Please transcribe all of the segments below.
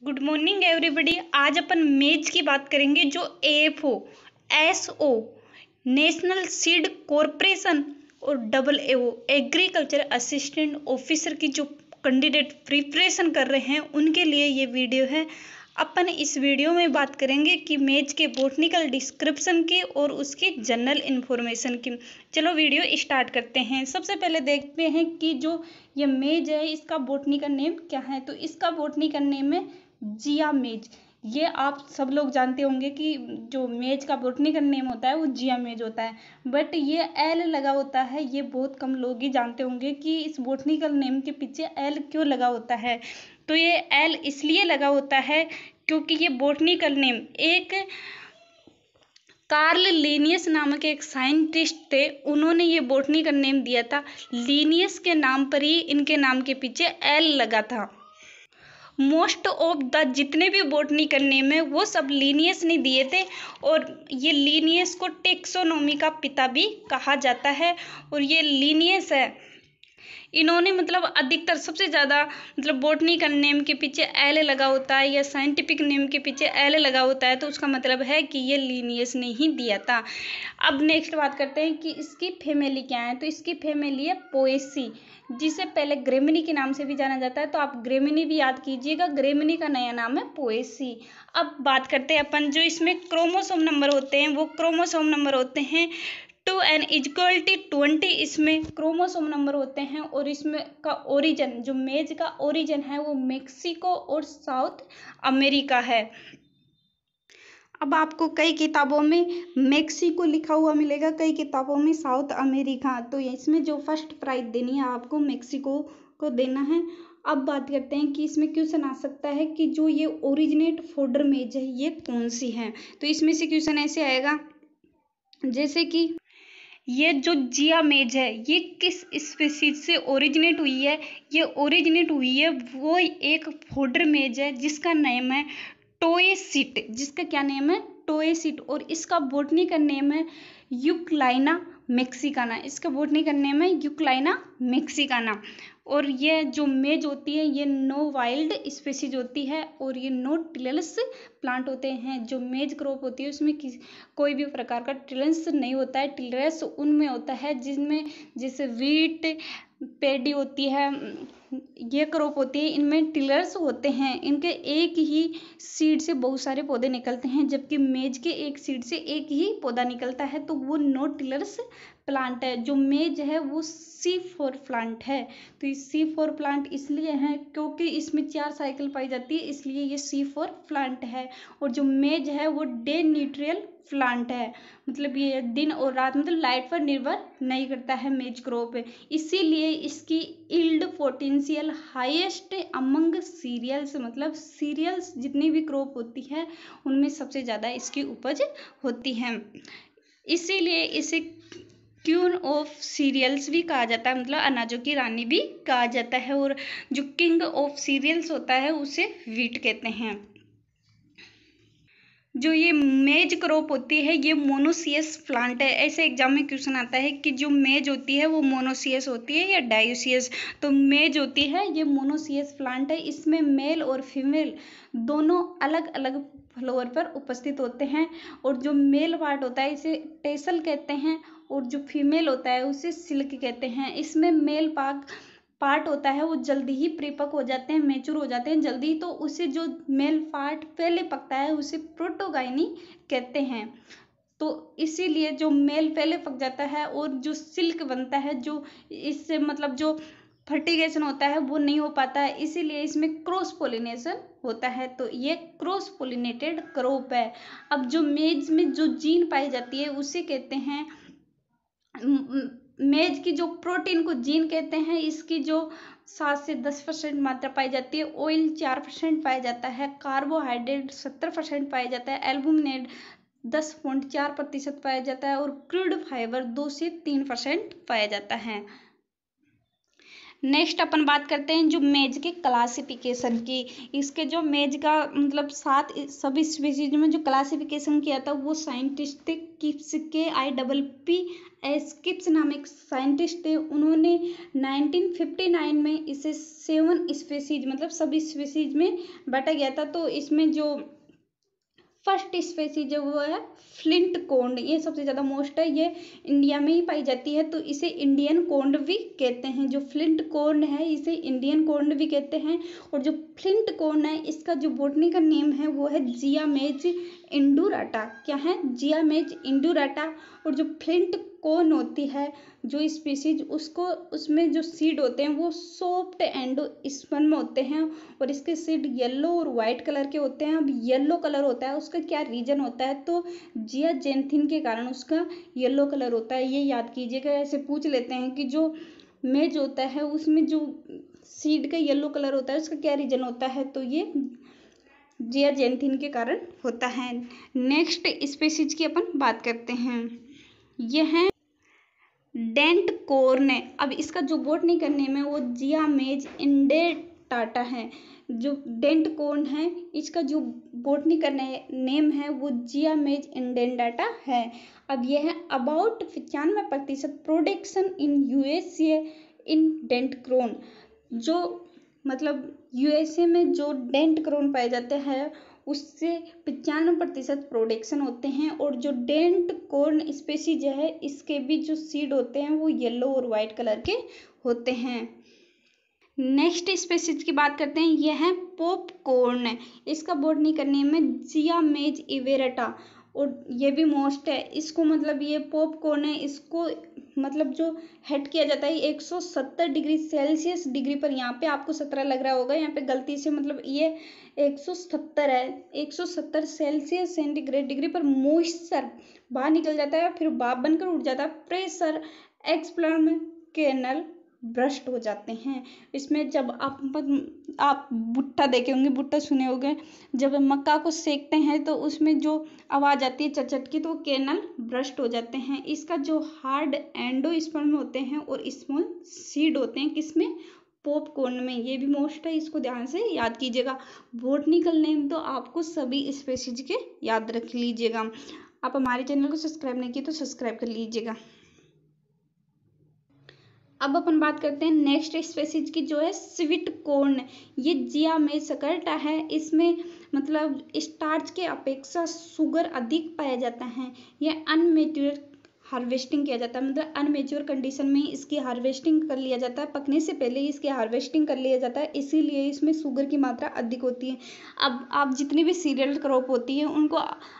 Good morning everybody. आज अपन मेज की बात करेंगे जो AFO, SO, national seed corporation और AAO एग्रीकल्चर असिस्टेंट ऑफिसर की जो कैंडिडेट प्रिपरेशन कर रहे हैं उनके लिए ये वीडियो है। अपन इस वीडियो में बात करेंगे कि मेज के बॉटनिकल डिस्क्रिप्शन की और उसकी जनरल इन्फॉर्मेशन की। चलो वीडियो स्टार्ट करते हैं। सबसे पहले देखते हैं कि जो ये मेज है इसका बॉटनिकल नेम क्या है। तो इसका बॉटनिकल नेम है जिया मेज। ये आप सब लोग जानते होंगे कि जो मेज का बॉटनिकल नेम होता है वो जिया मेज होता है, बट ये एल लगा होता है। ये बहुत कम लोग ही जानते होंगे कि इस बॉटनिकल नेम के पीछे एल क्यों लगा होता है। तो ये एल इसलिए लगा होता है क्योंकि ये बॉटनिकल नेम एक कार्ल लिनियस नामक एक साइंटिस्ट थे, उन्होंने ये बॉटनिकल नेम दिया था। लिनियस के नाम पर ही इनके नाम के पीछे एल लगा था। मोस्ट ऑफ द जितने भी बॉटनिकल नेम है वो सब लिनियस ने दिए थे, और ये लिनियस को टेक्सोनॉमी का पिता भी कहा जाता है। और ये लिनियस है, इन्होंने मतलब अधिकतर सबसे ज़्यादा मतलब बॉटनिकल नेम के पीछे एल लगा होता है या साइंटिफिक नेम के पीछे एल लगा होता है, तो उसका मतलब है कि ये लिनियस ने ही दिया था। अब नेक्स्ट बात करते हैं कि इसकी फैमिली क्या है। तो इसकी फैमिली है पोएसी, जिसे पहले ग्रेमिनी के नाम से भी जाना जाता है। तो आप ग्रेमिनी भी याद कीजिएगा, ग्रेमिनी का नया नाम है पोएसी। अब बात करते हैं अपन जो इसमें क्रोमोसोम नंबर होते हैं, वो क्रोमोसोम नंबर होते हैं 2n=20। इसमें क्रोमोसोम नंबर होते हैं, और इसमें का ओरिजिन जो मेज का ओरिजिन है वो मेक्सिको और साउथ अमेरिका है। अब आपको कई किताबों में मेक्सिको लिखा हुआ मिलेगा, कई किताबों में साउथ अमेरिका। तो इसमें जो फर्स्ट प्राइज देनी है आपको मेक्सिको को देना है। अब बात करते हैं कि इसमें क्वेश्चन आ सकता है कि जो ये ओरिजिनेट फोल्डर मेज है ये कौन सी है। तो इसमें से क्वेश्चन ऐसे आएगा जैसे कि ये जो जिया मेज है ये किस स्पीसीज से ओरिजिनेट हुई है। ये ओरिजिनेट हुई है वो एक फोल्डर मेज है जिसका नेम है टोएसिट। जिसका क्या नेम है? टोएसिट। और इसका बॉटनिकल नेम है यूक्लाइना मैक्सिकाना। इसका बॉटनिकल नेम है यूक्लाइना मैक्सिकाना। और ये जो मेज होती है ये नो वाइल्ड स्पीसीज होती है, और ये नो टिलस प्लांट होते हैं। जो मेज क्रॉप होती है उसमें कोई भी प्रकार का टिलस नहीं होता है। टिलस उनमें होता है जिनमें जैसे वीट पैडी होती है, ये क्रॉप होती है, इनमें टिलर्स होते हैं। इनके एक ही सीड से बहुत सारे पौधे निकलते हैं, जबकि मेज के एक सीड से एक ही पौधा निकलता है। तो वो नो टिलर्स प्लांट है। जो मेज है वो C4 प्लांट है। तो ये C4 प्लांट इसलिए है क्योंकि इसमें 4 साइकिल पाई जाती है, इसलिए ये C4 प्लांट है। और जो मेज है वो डे न्यूट्रियल प्लांट है, मतलब ये दिन और रात मतलब लाइट पर निर्भर नहीं करता है मेज क्रॉप। इसीलिए इसकी yield potential highest among cereals, मतलब सीरियल्स जितनी भी क्रॉप होती है उनमें सबसे ज़्यादा इसकी उपज होती है। इसीलिए इसे क्वीन ऑफ सीरियल्स भी कहा जाता है, मतलब अनाजों की रानी भी कहा जाता है। और जो किंग ऑफ सीरियल्स होता है उसे वीट कहते हैं। जो ये मेज क्रॉप होती है ये मोनोसियस प्लांट है। ऐसे एग्जाम में क्वेश्चन आता है कि जो मेज होती है वो मोनोसियस होती है या डायोसियस। तो मेज होती है ये मोनोसियस प्लांट है। इसमें मेल और फीमेल दोनों अलग अलग फ्लोवर पर उपस्थित होते हैं। और जो मेल पार्ट होता है इसे टेसल कहते हैं, और जो फीमेल होता है उसे सिल्क कहते हैं। इसमें मेल पार्ट होता है वो जल्दी ही परिपक्व हो जाते हैं, मैच्योर हो जाते हैं जल्दी, तो उसे जो मेल पार्ट पहले पकता है उसे प्रोटोगाइनी कहते हैं। तो इसीलिए जो मेल पहले पक जाता है और जो सिल्क बनता है, जो इससे मतलब जो फर्टिगेशन होता है वो नहीं हो पाता है, इसीलिए इसमें क्रॉस पोलिनेशन होता है। तो ये क्रॉस पोलिनेटेड क्रॉप है। अब जो मेज में जो जीन पाई जाती है उसे कहते हैं मेज की जो प्रोटीन को जीन कहते हैं। इसकी जो 7 से 10% मात्रा पाई जाती है, ऑयल 4% पाया जाता है, कार्बोहाइड्रेट 70% पाया जाता है, एल्बुमिनेट 10.4% पाया जाता है, और क्रूड फाइबर 2 से 3% पाया जाता है। नेक्स्ट अपन बात करते हैं जो मेज के क्लासिफिकेशन की। इसके जो मेज का मतलब 7 सब स्पीसीज में जो क्लासिफिकेशन किया था वो साइंटिस्ट थे किप्स के IPPS किप्स नाम एक साइंटिस्ट थे। उन्होंने 1959 में इसे 7 स्पीसीज मतलब सब स्पीसीज में बांटा गया था। तो इसमें जो फर्स्ट स्पीसीज है वो है फ्लिंट कोन्ड। ये सबसे ज़्यादा मोस्ट है, ये इंडिया में ही पाई जाती है तो इसे इंडियन कोन्ड भी कहते हैं। जो फ्लिंट कोन्ड है इसे इंडियन कोन्ड भी कहते हैं। और जो फ्लिंट कोन्ड है इसका जो बॉटनी का नेम है वो है जियामेज इंडुराटा। क्या है? जियामेज इंडुराटा। और जो फ्लिंट कोन होती है जो स्पीसीज उसको उसमें जो सीड होते हैं वो सॉफ्ट एंडोस्पर्म होते हैं और इसके सीड येलो और वाइट कलर के होते हैं। अब येलो कलर होता है उसका क्या रीजन होता है? तो जियाजेंथिन के कारण उसका येलो कलर होता है, ये याद कीजिएगा। ऐसे पूछ लेते हैं कि जो मेज होता है उसमें जो सीड का येलो कलर होता है उसका क्या रीजन होता है? तो ये जियाजेंथिन के कारण होता है। नेक्स्ट स्पीसीज की अपन बात करते हैं, यह है डेंट कॉर्न। अब इसका जो बॉटनी का नेम है वो जियामेज इंडेंटाटा है। जो डेंट कॉर्न है इसका जो बॉटनी का नेम है वो जियामेज इंडेंटाटा है। अब यह है about 95% production in USA in dent corn. जो मतलब USA में जो डेंट क्रोन पाए जाते हैं उससे 95% प्रोडक्शन होते हैं। और जो डेंट कॉर्न स्पीसीज है इसके भी जो सीड होते हैं वो येलो और वाइट कलर के होते हैं। नेक्स्ट स्पीसीज की बात करते हैं, यह है पॉपकॉर्न। इसका बॉटनी का नेम है जियामेज इवेरेटा और ये भी मोस्ट है। इसको मतलब ये पॉपकॉर्न है, इसको मतलब जो हेट किया जाता है 170 डिग्री सेल्सियस डिग्री पर। यहाँ पे आपको 17 लग रहा होगा, यहाँ पे गलती से मतलब ये 170 है। 170 सेल्सियस सेंटीग्रेड डिग्री पर मॉइस्चर बाहर निकल जाता है फिर भाप बनकर उड़ जाता है। प्रेशर एक्सप्लम कैनल ब्रस्ट हो जाते हैं। इसमें जब आप भुट्टा देखे होंगे, भुट्टा सुने होंगे, जब मक्का को सेकते हैं तो उसमें जो आवाज़ आती है चटचट की तो वो कैनल ब्रस्ट हो जाते हैं। इसका जो हार्ड एंडोस्पर्म होते हैं और स्मॉल सीड होते हैं किसमें? पॉपकॉर्न में। ये भी मोस्ट है, इसको ध्यान से याद कीजिएगा। बॉटनिकल नेम तो आपको सभी स्पीसीज के याद रख लीजिएगा। आप हमारे चैनल को सब्सक्राइब नहीं किए तो सब्सक्राइब कर लीजिएगा। अब अपन बात करते हैं नेक्स्ट स्पीसीज की जो है स्वीट कॉर्न। ये जियामेज सकर्टा है। इसमें मतलब स्टार्च के अपेक्षा शुगर अधिक पाया जाता है। यह अनमेच्योर हार्वेस्टिंग किया जाता है, मतलब अनमेच्योर कंडीशन में इसकी हार्वेस्टिंग कर लिया जाता है, पकने से पहले ही इसकी हार्वेस्टिंग कर लिया जाता है, इसीलिए इसमें शुगर की मात्रा अधिक होती है। अब आप जितनी भी सीरियल क्रॉप होती है उनको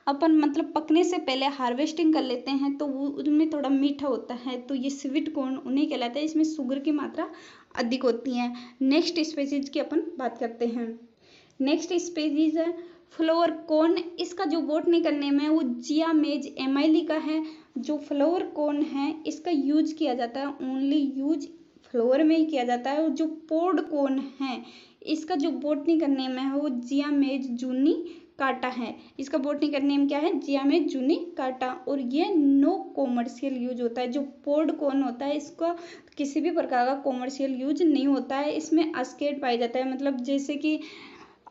अपन मतलब पकने से पहले हार्वेस्टिंग कर लेते हैं तो वो उनमें थोड़ा मीठा होता है, तो ये स्वीट कॉर्न उन्हें कहलाता है। इसमें शुगर की मात्रा अधिक होती है। नेक्स्ट स्पीसीज की अपन बात करते हैं, नेक्स्ट स्पीसीज है फ्लावर कॉर्न। इसका जो बॉटनी का नेम है वो जियामेज एमाइली का है। जो फ्लावर कॉर्न है इसका यूज किया जाता है, ओनली यूज फ्लावर में ही किया जाता है। और जो पोड कॉर्न है इसका जो बॉटनी का नेम है वो जियामेज जूनी काटा है। इसका बॉटनी का नेम क्या है? जियामेज जूनी काटा। और ये नो कॉमर्शियल यूज होता है। जो पोड कॉर्न होता है इसका किसी भी प्रकार का कॉमर्शियल यूज नहीं होता है। इसमें अस्केट पाया जाता है, मतलब जैसे कि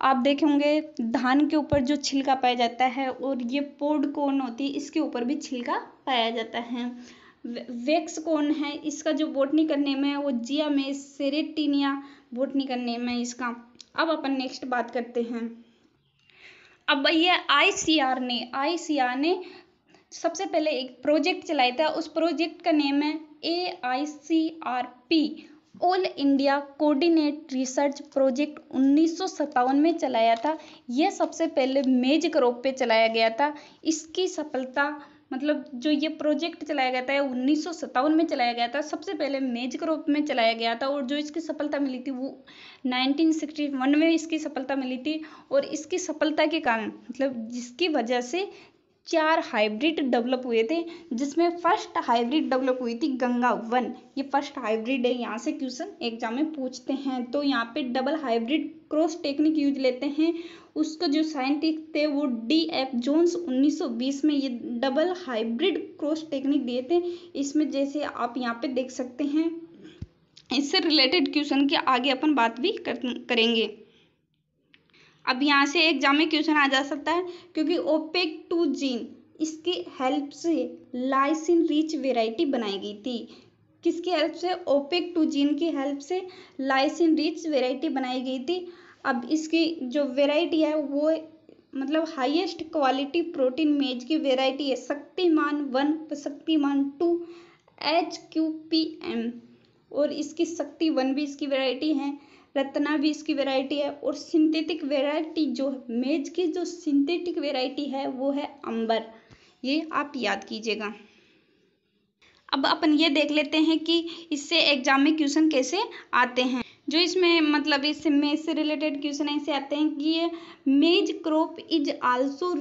आप देखे होंगे धान के ऊपर जो छिलका पाया जाता है और ये पोड कॉर्न होती है इसके ऊपर भी छिलका पाया जाता है। वेक्स कॉर्न है, इसका जो बॉटनी का नेम है वो जियामेज सेरेटिनिया बॉटनी का नेम है इसका। अब अपन नेक्स्ट बात करते हैं, अब ये ICR ने सबसे पहले एक प्रोजेक्ट चलाया था। उस प्रोजेक्ट का नेम है AICRP all India coordinate research project. 1957 में चलाया था। यह सबसे पहले मेज क्रॉप पे चलाया गया था। इसकी सफलता मतलब जो ये प्रोजेक्ट चलाया गया था 1957 में चलाया गया था। सबसे पहले मेज क्रॉप में चलाया गया था और जो इसकी सफलता मिली थी वो 1961 में इसकी सफलता मिली थी। और इसकी सफलता के कारण मतलब जिसकी वजह से 4 हाइब्रिड डेवलप हुए थे, जिसमें फर्स्ट हाइब्रिड डेवलप हुई थी गंगा 1। ये फर्स्ट हाइब्रिड है, यहाँ से क्वेश्चन एग्जाम में पूछते हैं। तो यहाँ पे double hybrid cross technique use लेते हैं। उसका जो साइंटिस्ट थे वो DF जोन्स 1920 में ये डबल हाइब्रिड क्रॉस टेक्निक दिए थे। इसमें जैसे आप यहाँ पे देख सकते हैं इससे रिलेटेड क्वेश्चन की आगे अपन बात भी करेंगे। अब यहाँ से एग्जाम में क्वेश्चन आ जा सकता है, क्योंकि ओपेक 2 जीन इसकी हेल्प से लाइसिन रिच वेराइटी बनाई गई थी। किसकी हेल्प से? ओपेक 2 जीन की हेल्प से लाइसिन रिच वेराइटी बनाई गई थी। अब इसकी जो वेराइटी है वो मतलब हाईएस्ट क्वालिटी प्रोटीन मेज की वेराइटी है शक्तिमान 1, शक्तिमान 2, HQPM, और इसकी शक्ति 1 भी इसकी वेराइटी है, रत्ना भी इसकी वेराइटी है, और सिंथेटिक वेराइटी जो मेज की जो सिंथेटिक वेराइटी है वो है अंबर। ये आप याद कीजिएगा। अब अपन ये देख लेते हैं कि इससे एग्जाम में क्वेश्चन कैसे आते हैं। जो इसमें मतलब इससे मेज से रिलेटेड क्वेश्चन ऐसे आते हैं कि ये maize crop is also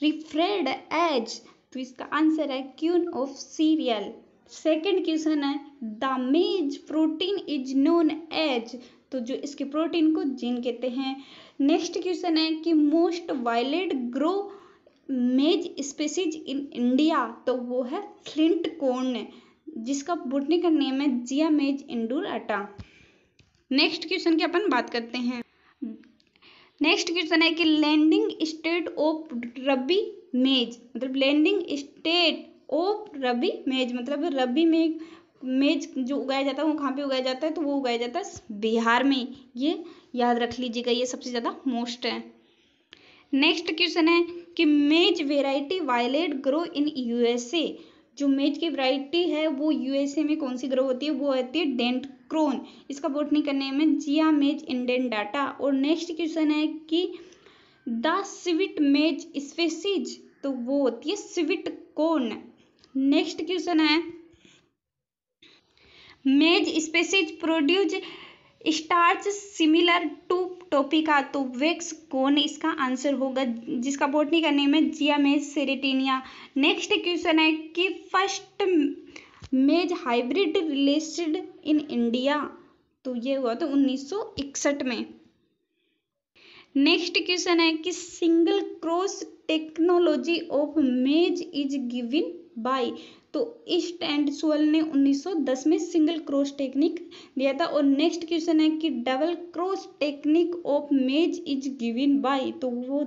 referred as, तो इसका आंसर है queen of cereal. Second question है the maize protein is known as, तो जो इसके प्रोटीन को जीन कहते हैं। नेक्स्ट क्वेश्चन है कि मोस्ट वायलेट ग्रो मेज स्पीसीज इन इंडिया, तो वो है फ्लिंट कॉर्न, जिसका बोटनिकल नेम है जिया मेज इंडुलाटा। नेक्स्ट क्वेश्चन की अपन बात करते हैं। नेक्स्ट क्वेश्चन है कि लैंडिंग स्टेट ऑफ रबी मेज, मतलब लैंडिंग स्टेट ऑफ रबी मेज मतलब रबी में मेज जो उगाया जाता है वो कहाँ पे उगाया जाता है? तो वो उगाया जाता है बिहार में। ये याद रख लीजिएगा, ये सबसे ज़्यादा मोस्ट है। नेक्स्ट क्वेश्चन है कि maize variety violet grow in USA, जो मेज की वैरायटी है वो यूएसए में कौन सी ग्रो होती है? वो होती है डेंटक्रोन, इसका बोटनिकल नेम है जिया मेज इंडेंटाटा। और नेक्स्ट क्वेश्चन है कि द स्वीट मेज स्पीसीज, तो वो होती है स्वीट कॉर्न। नेक्स्ट क्वेश्चन है maize species produce starch similar to tapioca, तो वेक्स कौन इसका आंसर होगा, जिसका बोटनिकल नेम है जिया मेज सेरेटिनिया। नेक्स्ट क्वेश्चन है कि फर्स्ट मेज हाइब्रिड रिलीज्ड इन इंडिया, तो ये हुआ तो 1961 में। नेक्स्ट क्वेश्चन है कि सिंगल क्रॉस टेक्नोलॉजी ऑफ मेज इज गिवन बाय, तो ईस्ट एंड सोल ने 1910 में सिंगल क्रॉस टेक्निक दिया था। और नेक्स्ट क्वेश्चन है कि डबल क्रॉस टेक्निक ऑफ मेज इज गिवन बाय, तो वो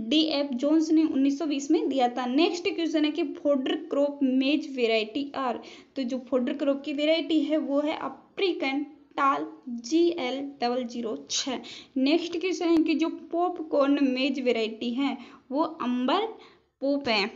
DF जोन्स ने 1920 में दिया था। नेक्स्ट क्वेश्चन है कि फोडर क्रॉप मेज वेराइटी आर, तो जो फोडर क्रॉप की वेराइटी है वो है अफ्रीकन टाल GL006। नेक्स्ट क्वेश्चन है कि जो पॉपकॉर्न मेज वेराइटी है वो अंबर पोप है।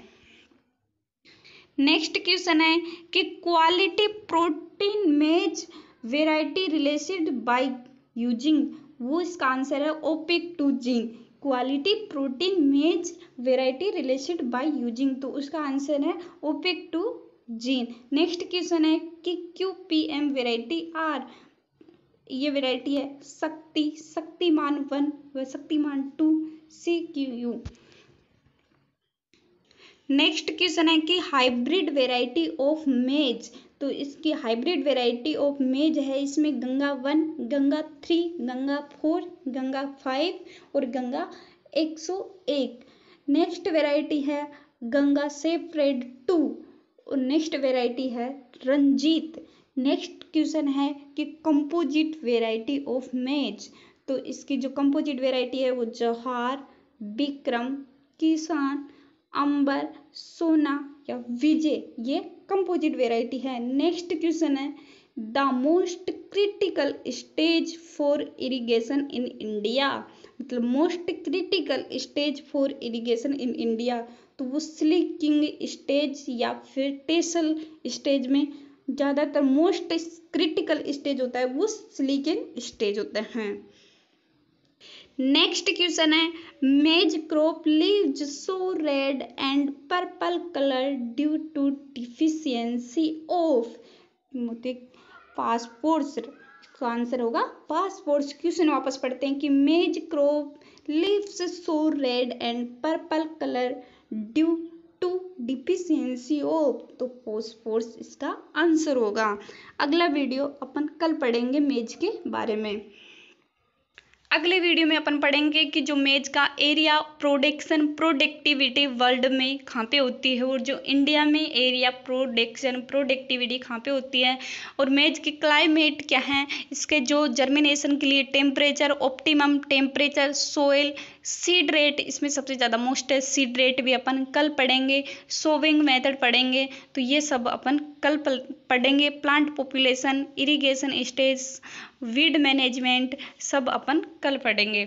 नेक्स्ट क्वेश्चन है कि क्वालिटी प्रोटीन मेज वेराइटी रिलेटेड बाय यूजिंग, वो इसका आंसर है ओपेक 2 जीन। क्वालिटी प्रोटीन मेज वेराइटी रिलेटेड बाय यूजिंग, तो उसका आंसर है ओपेक 2 जीन। नेक्स्ट क्वेश्चन है कि QPM वेराइटी आर, ये वेराइटी है शक्तिमान 1 व शक्तिमान 2 CQU। नेक्स्ट क्वेश्चन है कि हाइब्रिड वेराइटी ऑफ मेज, तो इसकी हाइब्रिड वेराइटी ऑफ मेज है, इसमें गंगा 1, गंगा 3, गंगा 4, गंगा 5 और गंगा 101। नेक्स्ट वेराइटी है गंगा सेफ्रेड 2 और नेक्स्ट वेराइटी है रंजीत। नेक्स्ट क्वेश्चन है कि कंपोजिट वेराइटी ऑफ मेज, तो इसकी जो कंपोजिट वेराइटी है वो जौहार, विक्रम, किसान, अंबर, सोना या विजय, ये कंपोजिट वेराइटी है। नेक्स्ट क्वेश्चन है the most critical stage for irrigation in India, मतलब most critical stage for irrigation in India, तो वो स्लीकिंग स्टेज या फिर टेसल स्टेज में ज़्यादातर मोस्ट क्रिटिकल स्टेज होता है वो स्लीकिंग स्टेज होता है। नेक्स्ट क्वेश्चन है maize crop leaves show red and purple colour due to deficiency of phosphorus, इसका आंसर होगा फास्फोरस। क्वेश्चन वापस पढ़ते हैं कि maize crop leaves show red and purple colour due to deficiency of, तो फास्फोरस इसका answer होगा। अगला वीडियो अपन कल पढ़ेंगे मेज के बारे में। अगले वीडियो में अपन पढ़ेंगे कि जो मेज का एरिया प्रोडक्टिविटी वर्ल्ड में कहाँ पे होती है और जो इंडिया में एरिया प्रोडक्टिविटी कहाँ पे होती है, और मेज की क्लाइमेट क्या है, इसके जो जर्मिनेशन के लिए temperature, optimum temperature, soil, seed rate, इसमें सबसे ज़्यादा मोस्ट है सीड रेट भी अपन कल पढ़ेंगे, सोविंग मेथड पढ़ेंगे, तो ये सब अपन कल पढ़ेंगे। Plant population, irrigation stage, weed management, सब अपन कल पढ़ेंगे।